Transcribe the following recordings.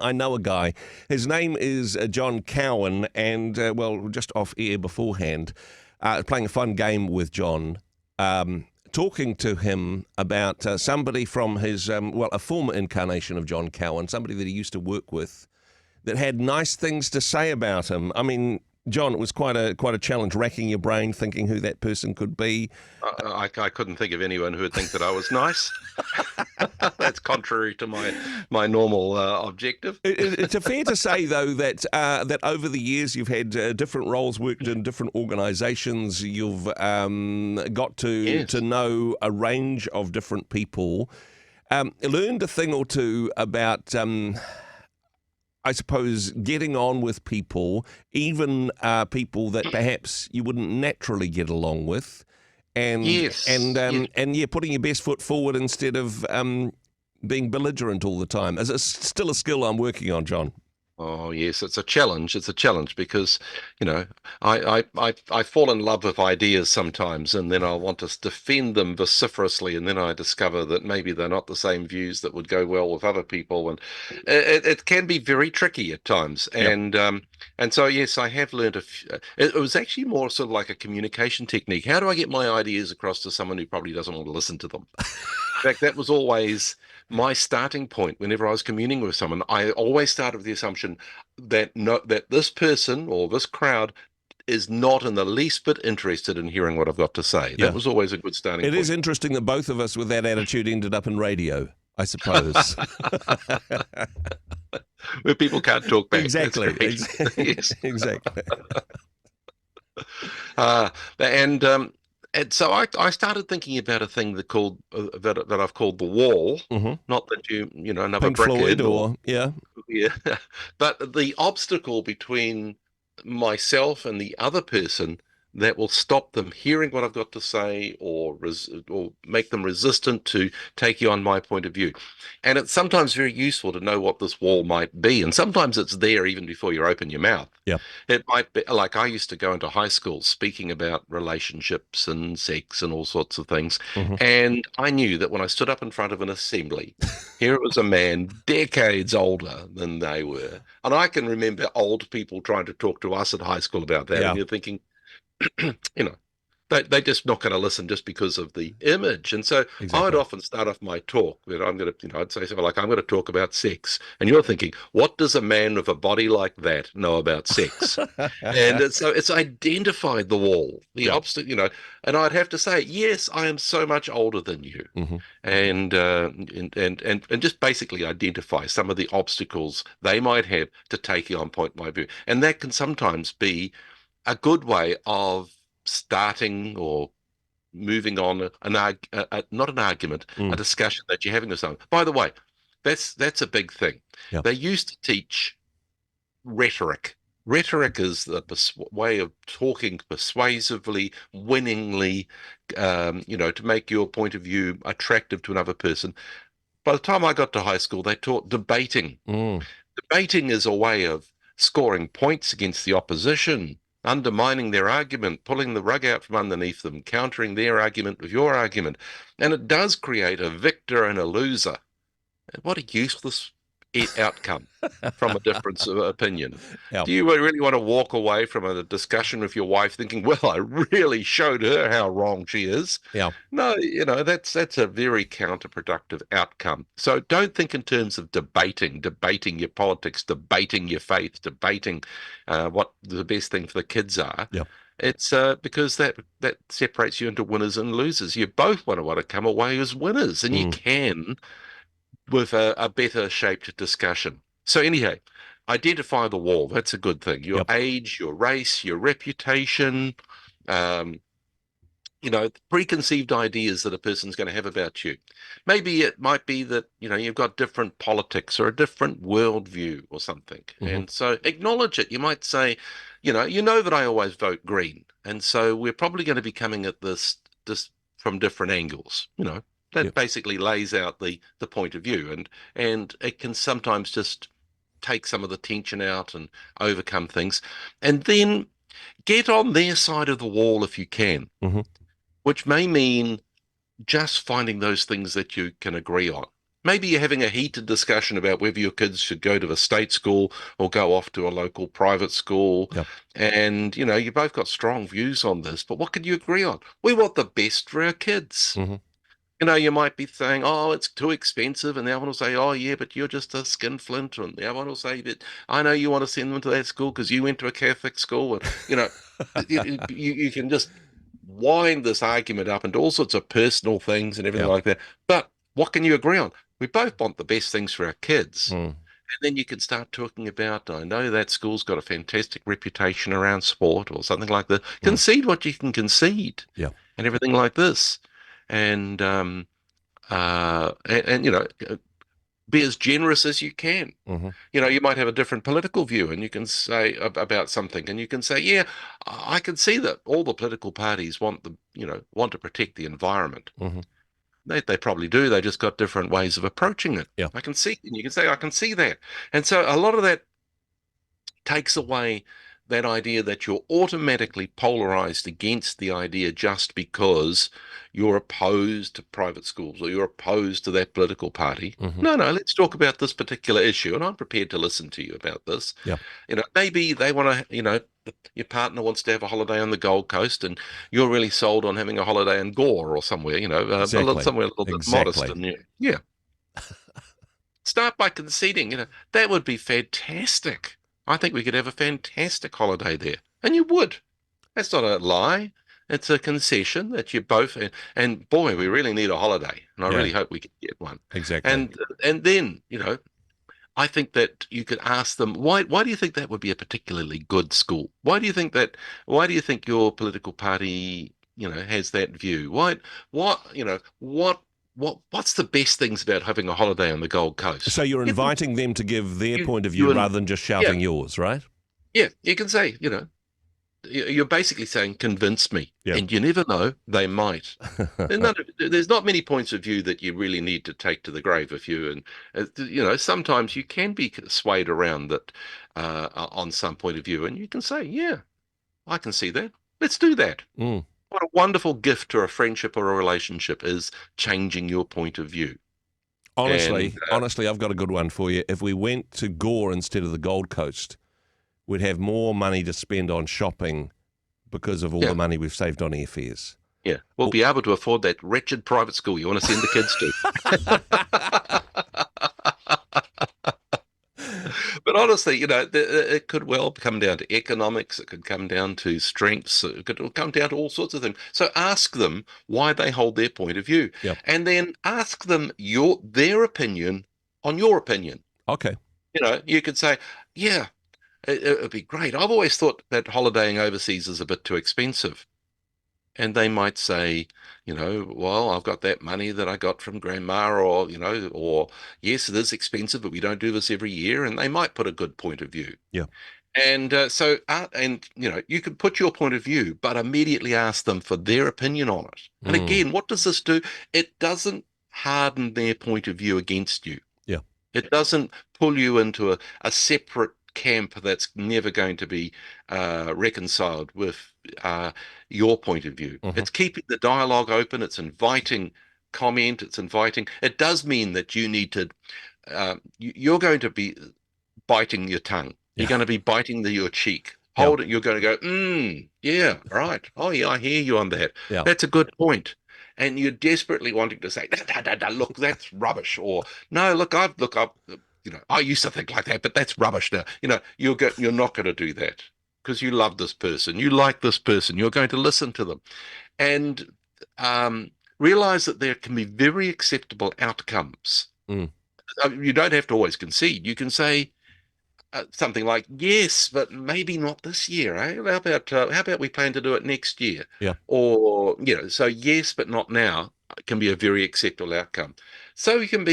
I know a guy. His name is John Cowan, and just off air beforehand, playing a fun game with John, talking to him about somebody from his a former incarnation of John Cowan, somebody that he used to work with, that had nice things to say about him. I mean, John, it was quite a challenge, racking your brain, thinking who that person could be. I couldn't think of anyone who would think that I was nice. That's contrary to my normal objective. It's fair to say, though, that that over the years you've had different roles, worked in different organisations. You've got to Yes. know a range of different people. Learned a thing or two about, I suppose, getting on with people, even people that perhaps you wouldn't naturally get along with, Yes. and yeah, putting your best foot forward instead of being belligerent all the time. It's still a skill I'm working on, John. Oh, yes, it's a challenge. It's a challenge because, I fall in love with ideas sometimes, and then I want to defend them vociferously, and then I discover that maybe they're not the same views that would go well with other people, and it can be very tricky at times. Yep. And so yes, I have learned it was actually more sort of like a communication technique. How do I get my ideas across to someone who probably doesn't want to listen to them? In fact, that was always my starting point whenever I was communing with someone. I always started with the assumption that that this person or this crowd is not in the least bit interested in hearing what I've got to say. That Yeah. was always a good starting It is point. interesting that both of us with that attitude ended up in radio, I suppose. Where people can't talk back. That's Exactly. great. Yes. Exactly. Uh, and and so I started thinking about a thing that I've called the wall. Hmm. Not that another Pink brick Floyd, in or or yeah. yeah, but the obstacle between myself and the other person that will stop them hearing what I've got to say or make them resistant to taking on my point of view. And it's sometimes very useful to know what this wall might be. And sometimes it's there even before you open your mouth. Yeah. It might be like I used to go into high school speaking about relationships and sex and all sorts of things. Hmm. And I knew that when I stood up in front of an assembly, here it was a man decades older than they were. And I can remember old people trying to talk to us at high school about that. Yeah. And you're thinking, you know, they're just not going to listen just because of the image. And so I'd Exactly. often start off my talk that I'm going to, I'd say something like, I'm going to talk about sex. And you're thinking, what does a man with a body like that know about sex? And it's identified the wall, the Yeah. obstacle, and I'd have to say, yes, I am so much older than you. Hmm. And just basically identify some of the obstacles they might have to taking on point my view. And that can sometimes be a good way of starting or moving on not an argument, a Mm. discussion that you're having with someone. By the way, that's a big thing. Yeah. They used to teach rhetoric. Rhetoric is the way of talking persuasively, winningly, to make your point of view attractive to another person. By the time I got to high school, they taught debating. Mm. Debating is a way of scoring points against the opposition, undermining their argument, pulling the rug out from underneath them, countering their argument with your argument. And it does create a victor and a loser. What a useless outcome from a difference of opinion. Yeah. Do you really want to walk away from a discussion with your wife thinking, well, I really showed her how wrong she is? Yeah. No, that's a very counterproductive outcome. So don't think in terms of debating your politics, debating your faith, debating what the best thing for the kids are. Yeah. It's because that separates you into winners and losers. You both want to come away as winners, and you Mm. can with a better shaped discussion. So anyhow, identify the wall. That's a good thing. Your Yep. age, your race, your reputation, um, preconceived ideas that a person's going to have about you. Maybe it might be that, you've got different politics or a different worldview or something. Hmm. And so acknowledge it. You might say, you know that I always vote green. And so we're probably going to be coming at this from different angles. That Yep. basically lays out the point of view. And it can sometimes just take some of the tension out and overcome things. And then get on their side of the wall if you can, Hmm. which may mean just finding those things that you can agree on. Maybe you're having a heated discussion about whether your kids should go to a state school or go off to a local private school. Yep. And, you both got strong views on this, but what can you agree on? We want the best for our kids. Hmm. You might be saying, oh, it's too expensive. And the other one will say, oh, yeah, but you're just a skinflint. And the other one will say, but I know you want to send them to that school because you went to a Catholic school. And, you can just wind this argument up into all sorts of personal things and everything Yep. like that. But what can you agree on? We both want the best things for our kids. Mm. And then you can start talking about, I know that school's got a fantastic reputation around sport or something like that. Mm. Concede what you can concede Yeah. and everything like this. And, be as generous as you can. Hmm. You might have a different political view and you can say about something and you can say, yeah, I can see that all the political parties want to protect the environment. Hmm. They probably do. They just got different ways of approaching it. Yeah. I can see, and you can say, I can see that. And so a lot of that takes away that idea that you're automatically polarized against the idea just because you're opposed to private schools or you're opposed to that political party. Hmm. No, no, let's talk about this particular issue, and I'm prepared to listen to you about this. Yeah. Maybe they want to, your partner wants to have a holiday on the Gold Coast, and you're really sold on having a holiday in Gore or somewhere, Exactly. somewhere a little bit modest. Exactly. And yeah, start by conceding, that would be fantastic. I think we could have a fantastic holiday there. And you would. That's not a lie. It's a concession that you both, and boy, we really need a holiday. And I Yeah. really hope we can get one. Exactly. And then, I think that you could ask them, why do you think that would be a particularly good school? Why do you think your political party, has that view? What's the best things about having a holiday on the Gold Coast? So you're Get them, inviting them to give their you, point of view you and rather than just yeah, shouting yours, right? yeah, you can say, you're basically saying, convince me. Yeah. And you never know, they might. There's not many points of view that you really need to take to the grave if you, and, sometimes you can be swayed around that on some point of view. And you can say, yeah, I can see that. Let's do that. Mm. What a wonderful gift to a friendship or a relationship is changing your point of view. Honestly, And honestly, I've got a good one for you. If we went to Gore instead of the Gold Coast, we'd have more money to spend on shopping because of all yeah, the money we've saved on airfares. yeah, we'll be able to afford that wretched private school you want to send the kids to. But honestly, it could well come down to economics. It could come down to strengths. It could come down to all sorts of things. So ask them why they hold their point of view, Yep. and then ask them their opinion on your opinion. Okay. You could say, yeah, it would be great. I've always thought that holidaying overseas is a bit too expensive. And they might say, well, I've got that money that I got from grandma, or yes, it is expensive, but we don't do this every year. And they might put a good point of view. Yeah. And you can put your point of view, but immediately ask them for their opinion on it. And Mm. again, what does this do? It doesn't harden their point of view against you. Yeah. It doesn't pull you into a separate camp that's never going to be reconciled with your point of view. Mhm. It's keeping the dialogue open. It's inviting comment. It's inviting. It does mean that you need to. You're going to be biting your tongue. You're Yeah. going to be biting your cheek. Yeah. Hold it. You're going to go, yeah, right. Oh, yeah, I hear you on that. Yeah. That's a good point. And you're desperately wanting to say, look, that's rubbish. Or, no, look, I used to think like that, but that's rubbish now. You're not going to do that because you love this person. You like this person. You're going to listen to them. And realize that there can be very acceptable outcomes. Mm. You don't have to always concede. You can say, something like, yes, but maybe not this year, eh? How about we plan to do it next year? Yeah. Or, so yes, but not now can be a very acceptable outcome. So you can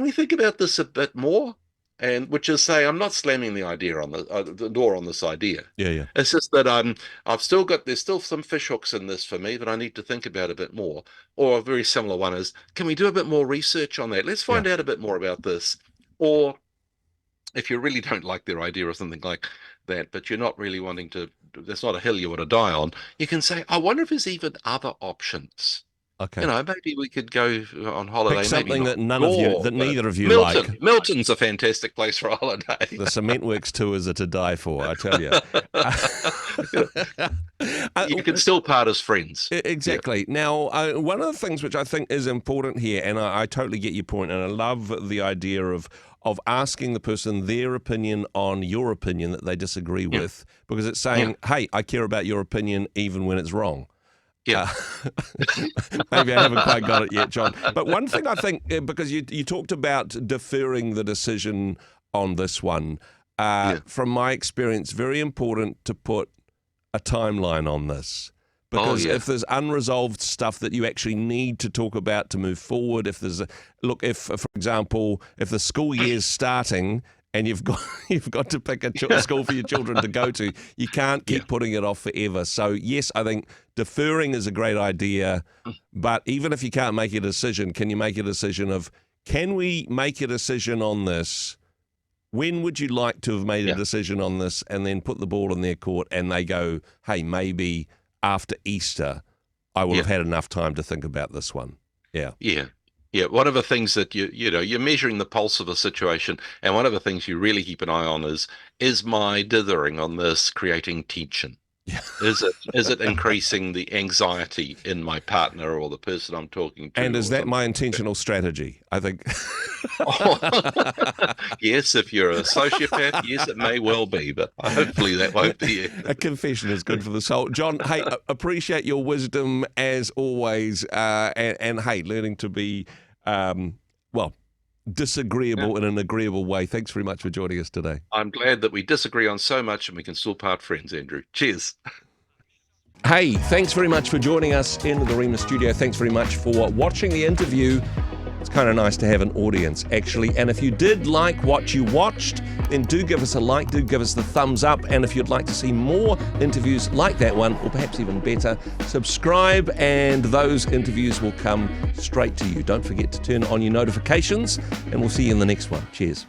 we think about this a bit more? And which is say, I'm not slamming the idea on the door on this idea. Yeah. Yeah. It's just that there's still some fish hooks in this for me that I need to think about a bit more. Or a very similar one is, can we do a bit more research on that? Let's find out a bit more about this. Or if you really don't like their idea or something like that, but you're not really there's not a hill you want to die on, you can say, I wonder if there's even other options. Okay. Maybe we could go on Pick holiday. Maybe something not that Gore, but neither of you Milton. like. Milton's a fantastic place for a holiday. The Cement Works tours are to die for, I tell you. You can still part as friends. Exactly. Now, one of the things which I think is important here, and I totally get your point, and I love the idea of asking the person their opinion on your opinion that they disagree with, because it's saying, hey, I care about your opinion even when it's wrong. Yeah. Maybe I haven't quite got it yet, John. But one thing I think, because you talked about deferring the decision on this one, from my experience, very important to put a timeline on this. Because if there's unresolved stuff that you actually need to talk about to move forward, if there's for example, if the school year's starting and you've got to pick a school for your children to go to, you can't keep putting it off forever. So yes, I think deferring is a great idea, but even if you can't make a decision, can you make a decision of, can we make a decision on this? When would you like to have made a decision on this, and then put the ball in their court and they go, hey, maybe after Easter, I will have had enough time to think about this one. Yeah. Yeah, one of the things that you're measuring the pulse of a situation, and one of the things you really keep an eye on is my dithering on this creating tension? Yeah. Is it increasing the anxiety in my partner or the person I'm talking to? And is that my intentional strategy? I think. Yes, if you're a sociopath, yes, it may well be, but hopefully that won't be it. A confession is good for the soul. John, hey, appreciate your wisdom as always, and hey, learning to be, disagreeable in an agreeable way. Thanks very much for joining us today. I'm glad that we disagree on so much and we can still part friends, Andrew. Cheers. Hey, thanks very much for joining us in the Rhema studio. Thanks very much for watching the interview. It's kind of nice to have an audience, actually. And if you did like what you watched, then do give us a like, do give us the thumbs up. And if you'd like to see more interviews like that one, or perhaps even better, subscribe and those interviews will come straight to you. Don't forget to turn on your notifications, and we'll see you in the next one. Cheers.